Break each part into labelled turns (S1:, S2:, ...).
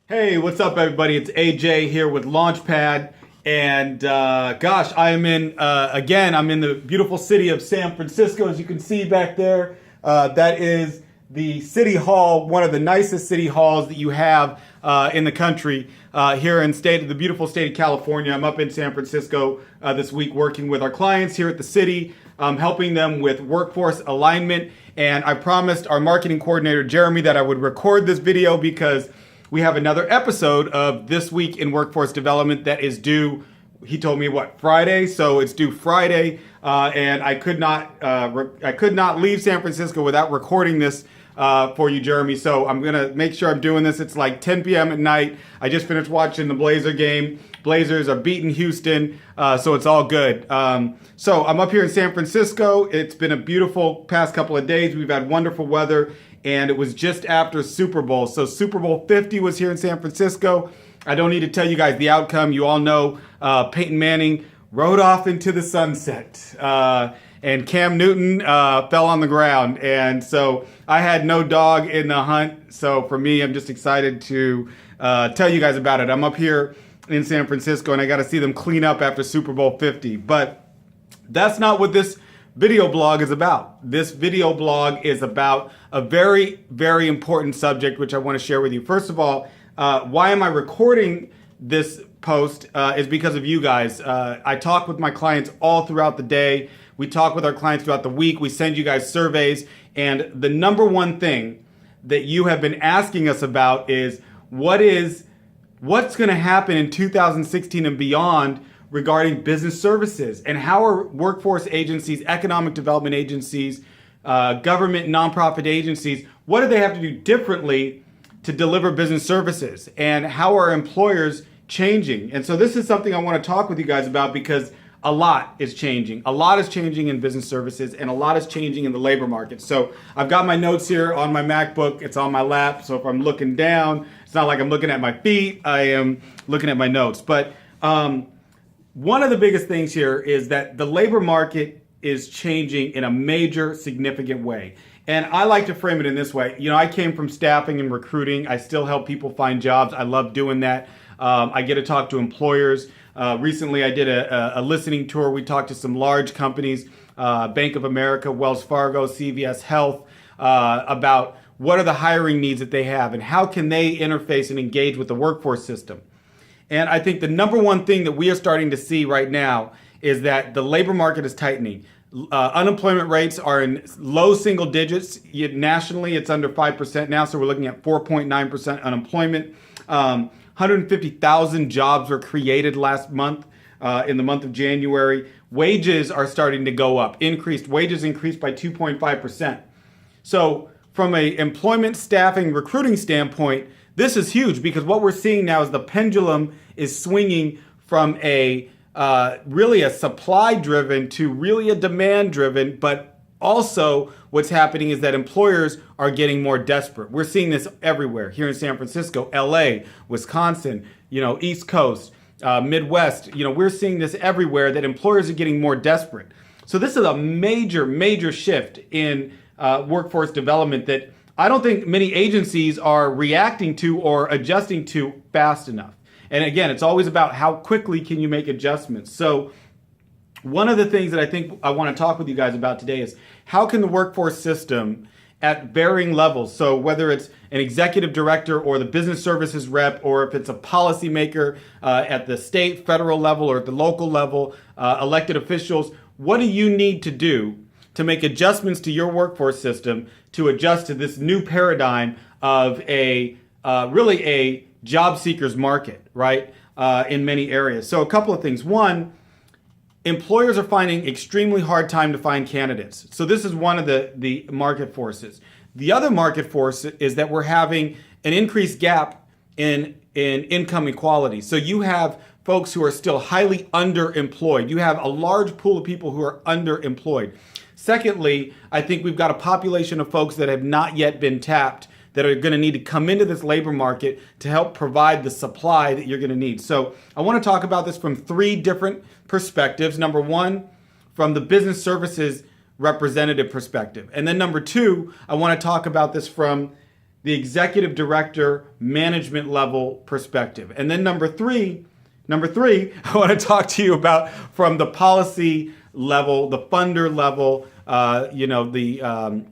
S1: Hey, what's up, everybody? It's AJ here with Launchpad, and gosh, I am in again. I'm in the beautiful city of San Francisco, as you can see back there. That is the city hall, one of the nicest city halls that you have in the country here in the beautiful state of California. I'm up in San Francisco this week, working with our clients here at the city, helping them with workforce alignment. And I promised our marketing coordinator Jeremy that I would record this video because we have another episode of This Week in Workforce Development that is due, he told me, Friday? So it's due Friday, and I could not leave San Francisco without recording this for you, Jeremy. So I'm going to make sure I'm doing this. It's like 10 p.m. at night. I just finished watching the Blazer game. Blazers are beating Houston, so it's all good. So I'm up here in San Francisco. It's been a beautiful past couple of days. We've had wonderful weather, and it was just after Super Bowl. So Super Bowl 50 was here in San Francisco. I don't need to tell you guys the outcome. You all know Peyton Manning rode off into the sunset, and Cam Newton fell on the ground. And so I had no dog in the hunt. So for me, I'm just excited to tell you guys about it. I'm up here in San Francisco, and I got to see them clean up after Super Bowl 50. But that's not what this video blog is about. This video blog is about a very, very important subject, which I want to share with you. First of all, why am I recording this post is because of you guys. I talk with my clients all throughout the day. We talk with our clients throughout the week. We send you guys surveys. And the number one thing that you have been asking us about is what's going to happen in 2016 and beyond regarding business services, and how are workforce agencies, economic development agencies, government nonprofit agencies, what do they have to do differently to deliver business services, and how are employers changing? And so this is something I want to talk with you guys about because a lot is changing. A lot is changing in business services, and a lot is changing in the labor market. So I've got my notes here on my MacBook. It's on my lap. So if I'm looking down, it's not like I'm looking at my feet. I am looking at my notes. But one of the biggest things here is that the labor market is changing in a major, significant way. And I like to frame it in this way. You know, I came from staffing and recruiting. I still help people find jobs. I love doing that. I get to talk to employers. Recently, I did a listening tour. We talked to some large companies, Bank of America, Wells Fargo, CVS Health, about what are the hiring needs that they have and how can they interface and engage with the workforce system. And I think the number one thing that we are starting to see right now is that the labor market is tightening. Unemployment rates are in low single digits. Nationally, it's under 5% now, so we're looking at 4.9% unemployment. 150,000 jobs were created last month, in the month of January. Wages are starting to go up. Wages increased by 2.5%. So from an employment, staffing, recruiting standpoint, this is huge because what we're seeing now is the pendulum is swinging from really a supply driven to really a demand driven, but also what's happening is that employers are getting more desperate. We're seeing this everywhere here in San Francisco, LA, Wisconsin, East Coast, Midwest. We're seeing this everywhere that employers are getting more desperate. So this is a major, major shift in workforce development that I don't think many agencies are reacting to or adjusting to fast enough. And again, it's always about how quickly can you make adjustments. So one of the things that I think I want to talk with you guys about today is how can the workforce system at varying levels, so whether it's an executive director or the business services rep, or if it's a policymaker at the state, federal level, or at the local level, elected officials, what do you need to do to make adjustments to your workforce system to adjust to this new paradigm of really a job seekers market, right? In many areas. So a couple of things. One, employers are finding extremely hard time to find candidates. So this is one of the market forces. The other market force is that we're having an increased gap in income equality. So you have folks who are still highly underemployed. You have a large pool of people who are underemployed. Secondly, I think we've got a population of folks that have not yet been tapped that are going to need to come into this labor market to help provide the supply that you're going to need. So I want to talk about this from three different perspectives. Number one, from the business services representative perspective. And then number two, I want to talk about this from the executive director, management level perspective. And then number three, I want to talk to you about from the policy level, the funder level, the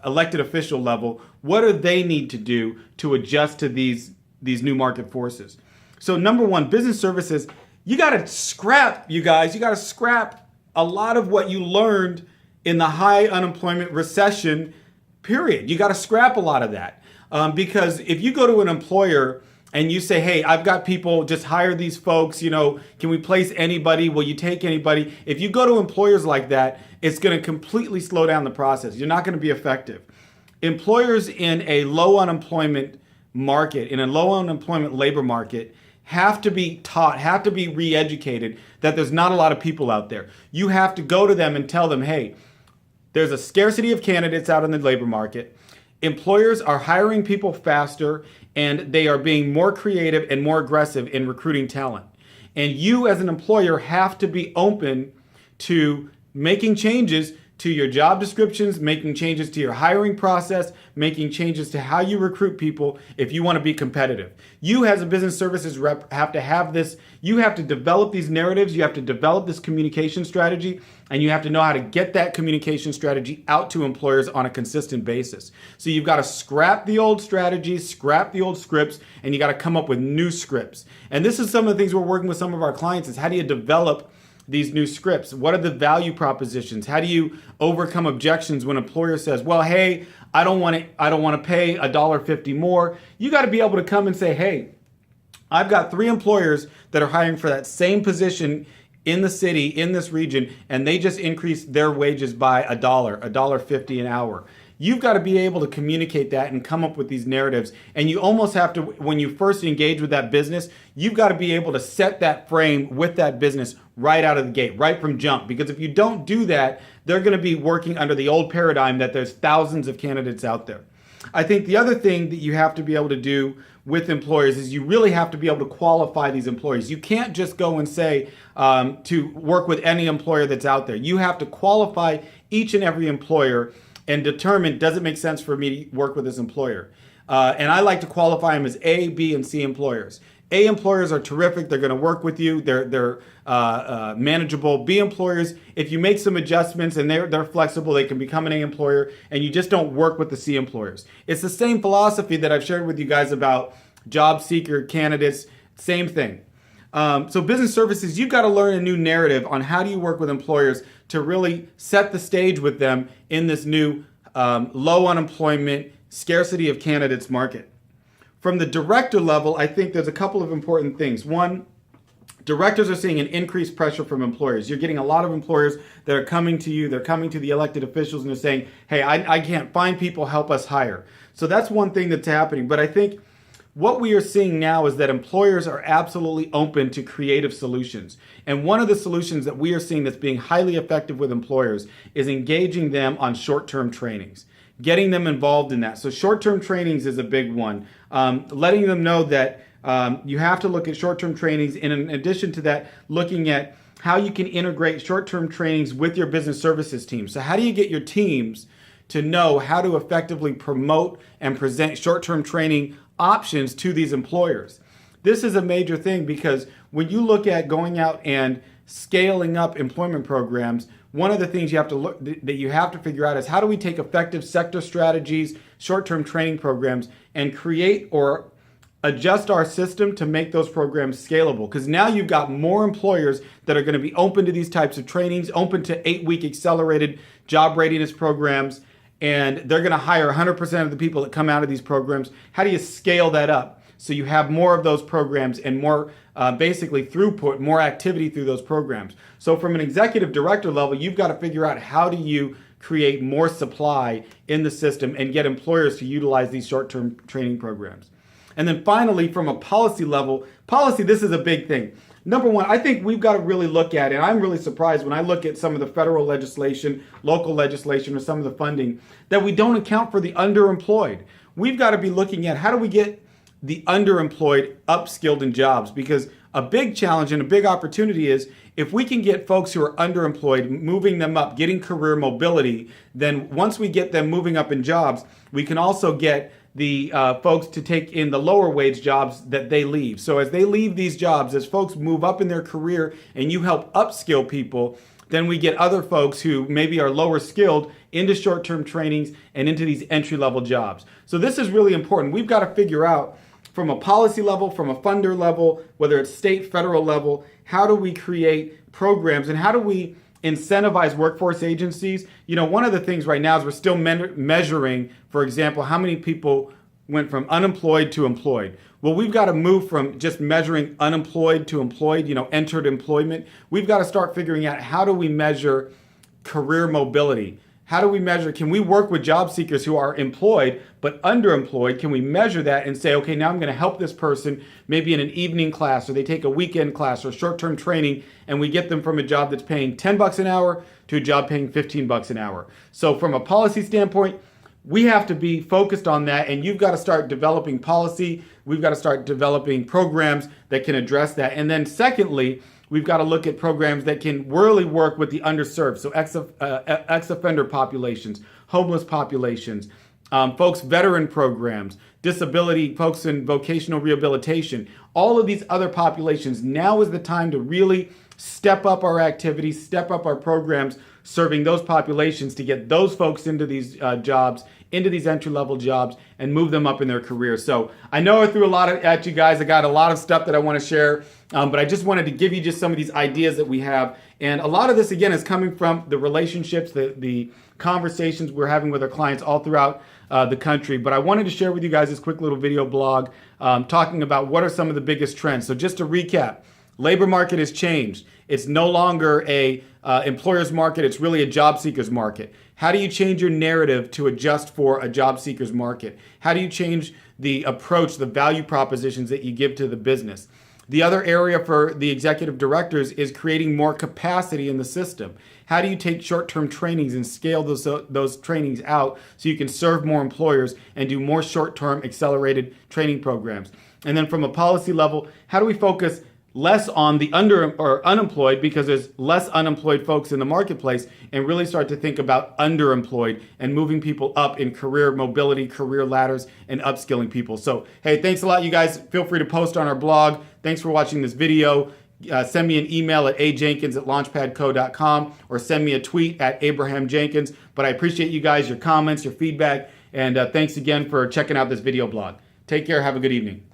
S1: elected official level. What do they need to do to adjust to these new market forces? So number one, business services, you got to scrap a lot of what you learned in the high unemployment recession period. You got to scrap a lot of that. Because if you go to an employer and you say, hey, I've got people, just hire these folks, can we place anybody? Will you take anybody? If you go to employers like that, it's going to completely slow down the process. You're not going to be effective. Employers in a low unemployment market, in a low unemployment labor market, have to be taught, have to be re-educated that there's not a lot of people out there. You have to go to them and tell them, hey, there's a scarcity of candidates out in the labor market. Employers are hiring people faster, and they are being more creative and more aggressive in recruiting talent. And you as an employer have to be open to making changes to your job descriptions, making changes to your hiring process, making changes to how you recruit people if you want to be competitive. You as a business services rep have to have this, you have to develop these narratives, you have to develop this communication strategy, and you have to know how to get that communication strategy out to employers on a consistent basis. So you've got to scrap the old strategies, scrap the old scripts, and you got to come up with new scripts. And this is some of the things we're working with some of our clients is how do you develop these new scripts? What are the value propositions? How do you overcome objections when an employer says, well, hey, I don't want to pay $1.50 more. You got to be able to come and say, hey, I've got 3 employers that are hiring for that same position in the city, in this region, and they just increased their wages by $1.50 an hour. You've got to be able to communicate that and come up with these narratives. And you almost have to, when you first engage with that business, you've got to be able to set that frame with that business right out of the gate, right from jump. Because if you don't do that, they're going to be working under the old paradigm that there's thousands of candidates out there. I think the other thing that you have to be able to do with employers is you really have to be able to qualify these employees. You can't just go and say to work with any employer that's out there. You have to qualify each and every employer and determine, does it make sense for me to work with this employer? And I like to qualify them as A, B, and C employers. A employers are terrific. They're going to work with you. They're manageable. B employers, if you make some adjustments and they're flexible, they can become an A employer, and you just don't work with the C employers. It's the same philosophy that I've shared with you guys about job seeker candidates. Same thing. So business services, you've got to learn a new narrative on how do you work with employers to really set the stage with them in this new low unemployment, scarcity of candidates market. From the director level, I think there's a couple of important things. One, directors are seeing an increased pressure from employers. You're getting a lot of employers that are coming to you, they're coming to the elected officials and they're saying, hey, I can't find people, help us hire. So that's one thing that's happening. But I think what we are seeing now is that employers are absolutely open to creative solutions. And one of the solutions that we are seeing that's being highly effective with employers is engaging them on short-term trainings, getting them involved in that. So short-term trainings is a big one. Letting them know that you have to look at short-term trainings. And in addition to that, looking at how you can integrate short-term trainings with your business services team. So how do you get your teams to know how to effectively promote and present short-term training options to these employers? This is a major thing because when you look at going out and scaling up employment programs, one of the things you have to figure out is how do we take effective sector strategies, short-term training programs, and create or adjust our system to make those programs scalable. Because now you've got more employers that are going to be open to these types of trainings, open to 8-week accelerated job readiness programs, and they're going to hire 100% of the people that come out of these programs. How do you scale that up so you have more of those programs and more basically throughput, more activity through those programs? So from an executive director level, you've got to figure out how do you create more supply in the system and get employers to utilize these short-term training programs. And then finally, from a policy level, this is a big thing. Number one, I think we've got to really look at, and I'm really surprised when I look at some of the federal legislation, local legislation, or some of the funding, that we don't account for the underemployed. We've got to be looking at how do we get the underemployed upskilled in jobs, because a big challenge and a big opportunity is if we can get folks who are underemployed, moving them up, getting career mobility, then once we get them moving up in jobs, we can also get the folks to take in the lower wage jobs that they leave. So as they leave these jobs, as folks move up in their career and you help upskill people, then we get other folks who maybe are lower skilled into short-term trainings and into these entry-level jobs. So this is really important. We've got to figure out from a policy level, from a funder level, whether it's state, federal level, how do we create programs and how do we incentivize workforce agencies? You know, one of the things right now is we're still measuring, for example, how many people went from unemployed to employed. Well, we've got to move from just measuring unemployed to employed, you know, entered employment. We've got to start figuring out how do we measure career mobility? How do we measure, can we work with job seekers who are employed but underemployed? Can we measure that and say, okay, now I'm going to help this person maybe in an evening class, or they take a weekend class or short-term training, and we get them from a job that's paying $10 an hour to a job paying $15 an hour. So from a policy standpoint, we have to be focused on that, and you've got to start developing policy. We've got to start developing programs that can address that. And then secondly, we've got to look at programs that can really work with the underserved. So ex-offender populations, homeless populations, folks, veteran programs, disability, folks in vocational rehabilitation, all of these other populations. Now is the time to really step up our activities, step up our programs, serving those populations to get those folks into these jobs, into these entry-level jobs, and move them up in their careers. So I know I threw a lot at you guys. I got a lot of stuff that I want to share, but I just wanted to give you just some of these ideas that we have. And a lot of this, again, is coming from the relationships, the conversations we're having with our clients all throughout the country. But I wanted to share with you guys this quick little video blog talking about what are some of the biggest trends. So just to recap, labor market has changed. It's no longer a employer's market. It's really a job seeker's market. How do you change your narrative to adjust for a job seeker's market? How do you change the approach, the value propositions that you give to the business? The other area for the executive directors is creating more capacity in the system. How do you take short-term trainings and scale those trainings out so you can serve more employers and do more short-term accelerated training programs? And then from a policy level, how do we focus less on the unemployed, because there's less unemployed folks in the marketplace, and really start to think about underemployed and moving people up in career mobility, career ladders, and upskilling people. So, hey, thanks a lot, you guys. Feel free to post on our blog. Thanks for watching this video. Send me an email at ajenkins@launchpadco.com or send me a tweet at Abraham Jenkins. But I appreciate you guys, your comments, your feedback, and thanks again for checking out this video blog. Take care. Have a good evening.